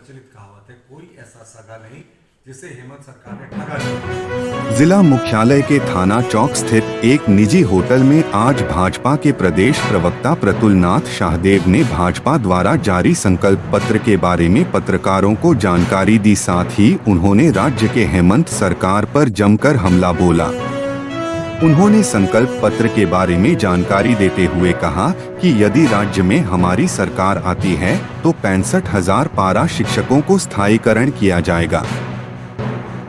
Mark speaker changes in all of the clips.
Speaker 1: प्रचलित कहावत है, कोई ऐसा सगा नहीं जिसे हेमंत सरकार ने ठगा नहीं।
Speaker 2: जिला मुख्यालय के थाना चौक स्थित एक निजी होटल में आज भाजपा के प्रदेश प्रवक्ता प्रतुलनाथ शाहदेव ने भाजपा द्वारा जारी संकल्प पत्र के बारे में पत्रकारों को जानकारी दी। साथ ही उन्होंने राज्य के हेमंत सरकार पर जमकर हमला बोला। उन्होंने संकल्प पत्र के बारे में जानकारी देते हुए कहा कि यदि राज्य में हमारी सरकार आती है तो 65,000 पारा शिक्षकों को स्थायीकरण किया जाएगा।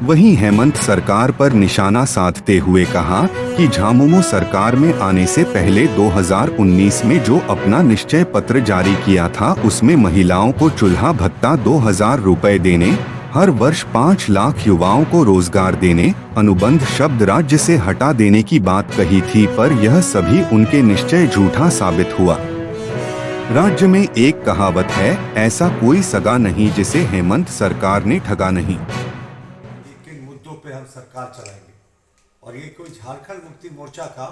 Speaker 2: वहीं हेमंत सरकार पर निशाना साधते हुए कहा कि झामुमो सरकार में आने से पहले 2019 में जो अपना निश्चय पत्र जारी किया था उसमें महिलाओं को चूल्हा भत्ता 2,000 रुपए देने, हर वर्ष 5 लाख युवाओं को रोजगार देने, अनुबंध शब्द राज्य से हटा देने की बात कही थी, पर यह सभी उनके निश्चय झूठा साबित हुआ। राज्य में एक कहावत है, ऐसा कोई सगा नहीं जिसे हेमंत सरकार ने ठगा नहीं।
Speaker 1: मुद्दों पे हम सरकार चलाएंगे और ये कोई झारखंड मुक्ति मोर्चा का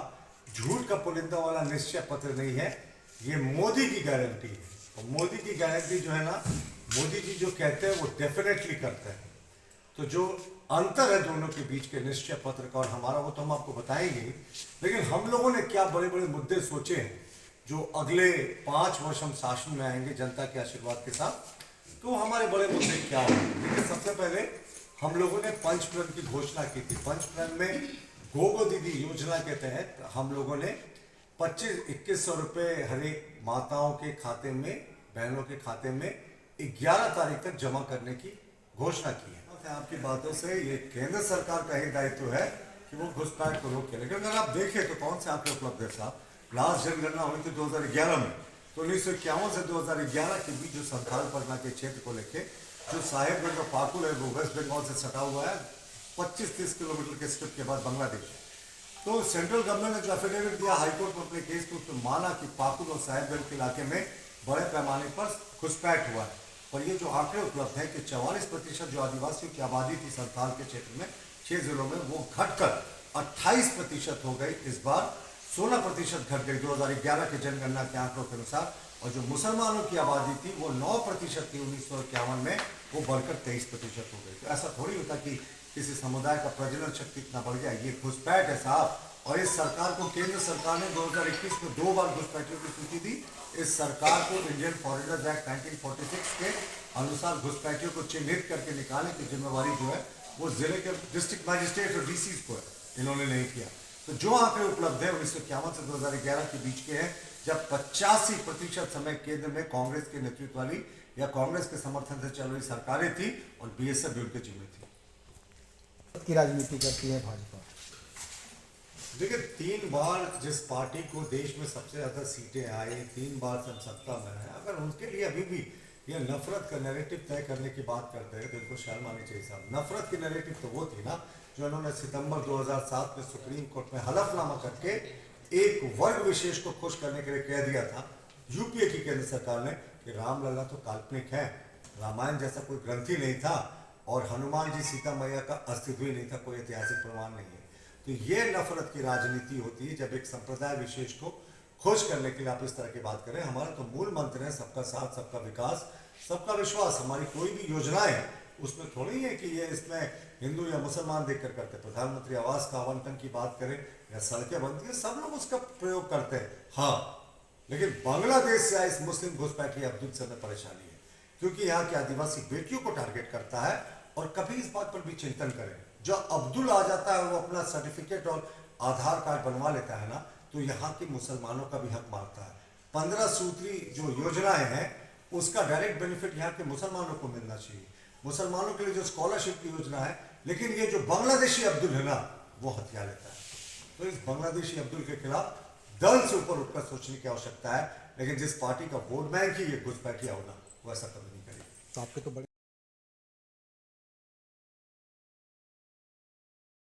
Speaker 1: झूठ का पुलिंदा वाला निश्चय पत्र नहीं है, ये मोदी की गारंटी है। और मोदी की गारंटी जो है ना, मोदी जी जो कहते हैं वो डेफिनेटली करते हैं। तो जो अंतर है दोनों के बीच के निश्चय पत्र का और हमारा, वो तो हम आपको बताएंगे ही। लेकिन हम लोगों ने क्या बड़े बड़े मुद्दे सोचे हैं जो अगले 5 वर्ष हम शासन में आएंगे जनता के आशीर्वाद के साथ, तो हमारे बड़े मुद्दे क्या होंगे। लेकिन सबसे पहले हम लोगों ने पंचप्रण की घोषणा की थी। पंचप्रण में गोगो दीदी योजना के तहत हम लोगों ने 25-2100 रुपये हर एक माताओं के खाते में, बहनों के खाते में 11 तारीख तक जमा करने की घोषणा की है। आपकी बातों से ये केंद्र सरकार का ही दायित्व है कि वो घुसपैठ को रोके। लेकिन अगर आप देखें तो कौन से आंकड़े उपलब्ध है साहब। लास्ट जनगणना हुई थी 2011 में, तो 1951 से 2011 के बीच जो संथाल परगना के क्षेत्र को लेके जो साहेबगंज और पाकुल है वो वेस्ट बंगाल से सटा हुआ है, 25-30 किलोमीटर के स्ट्रिप के बाद बांग्लादेश है। तो सेंट्रल गवर्नमेंट ने जो एफिडेविट दिया हाईकोर्ट में अपने केस में, उसमें माना कि पाकुल और साहेबगंज के इलाके में बड़े पैमाने पर घुसपैठ हुआ है। और ये जो आंकड़े उपलब्ध है कि 44% जो आदिवासियों की आबादी थी संथाल के क्षेत्र में 6 जिलों में, वो घटकर 28% हो गई। इस बार 16% घट गई 2011 के जनगणना के आंकड़ों के अनुसार। और जो मुसलमानों की आबादी थी वो 9% थी 1951 में, वो बढ़कर 23% हो गई। तो ऐसा थोड़ी होता कि किसी समुदाय का प्रजनन शक्ति इतना बढ़ गया। ये घुसपैठ है साहब। और इस सरकार को केंद्र सरकार ने 2021 में 2 बार घुसपैठियों की सूची दी। इस सरकार को इंडियन फॉरेनर्स एक्ट 1946 के अनुसार घुसपैठियों को चिन्हित करके निकालने की जिम्मेवारी जो है वो जिले के डिस्ट्रिक्ट मजिस्ट्रेट और डीसी को है, इन्होंने नहीं किया। तो जो आंकड़े उपलब्ध है 1951 से 2011 के बीच के हैं, जब 85% समय केंद्र में कांग्रेस के नेतृत्व वाली या कांग्रेस के समर्थन से चल रही सरकारें थी और बीएसएफ भी उनके जिम्मे थी।
Speaker 3: की राजनीति करती है भाजपा।
Speaker 1: देखिए, 3 बार जिस पार्टी को देश में सबसे ज्यादा सीटें आई, 3 बार सब सत्ता में है, अगर उनके लिए अभी भी ये नफरत का नैरेटिव तय करने की बात करते हैं तो इनको शर्म आनी चाहिए साहब। नफरत की नैरेटिव तो वो थी ना जो इन्होंने सितंबर 2007 में सुप्रीम कोर्ट में हलफनामा करके एक वर्ग विशेष को खुश करने के लिए कह दिया था यूपीए की केंद्र सरकार ने कि रामलला तो काल्पनिक है, रामायण जैसा कोई ग्रंथ ही नहीं था और हनुमान जी सीता मैया का अस्तित्व ही नहीं था, कोई ऐतिहासिक प्रमाण नहीं है। तो ये नफरत की राजनीति होती है जब एक संप्रदाय विशेष को खुश करने के लिए आप इस तरह की बात करें। हमारा तो मूल मंत्र है सबका साथ, सबका विकास, सबका विश्वास। हमारी कोई भी योजनाएं उसमें थोड़ी है कि ये इसमें हिंदू या मुसलमान देखकर करते। प्रधानमंत्री आवास का आवंटन की बात करें या सड़कें बनती है, सब लोग उसका प्रयोग करते हैं। हाँ, लेकिन बांग्लादेश से आए इस मुस्लिम घुसपैठी अब्दुल से में परेशानी है क्योंकि यहाँ के आदिवासी बेटियों को टारगेट करता है। और कभी इस बात पर भी चिंतन करें, जो अब्दुल आ जाता है वो अपना सर्टिफिकेट और आधार कार्ड बनवा लेता है ना, तो यहाँ के मुसलमानों का भी हक मारता है। 15 सूत्री जो योजनाएं हैं उसका डायरेक्ट बेनिफिट यहाँ के मुसलमानों को मिलना चाहिए। मुसलमानों के लिए जो स्कॉलरशिप की योजना है, लेकिन ये जो बांग्लादेशी अब्दुल है ना वो हथियार लेता है। तो इस बांग्लादेशी अब्दुल के खिलाफ दल से ऊपर उठकर सोचने की आवश्यकता है। लेकिन जिस पार्टी का वोट बैंक ही ये घुसपैठिया होना, वो ऐसा कभी नहीं करेगी।
Speaker 3: तो आपके तो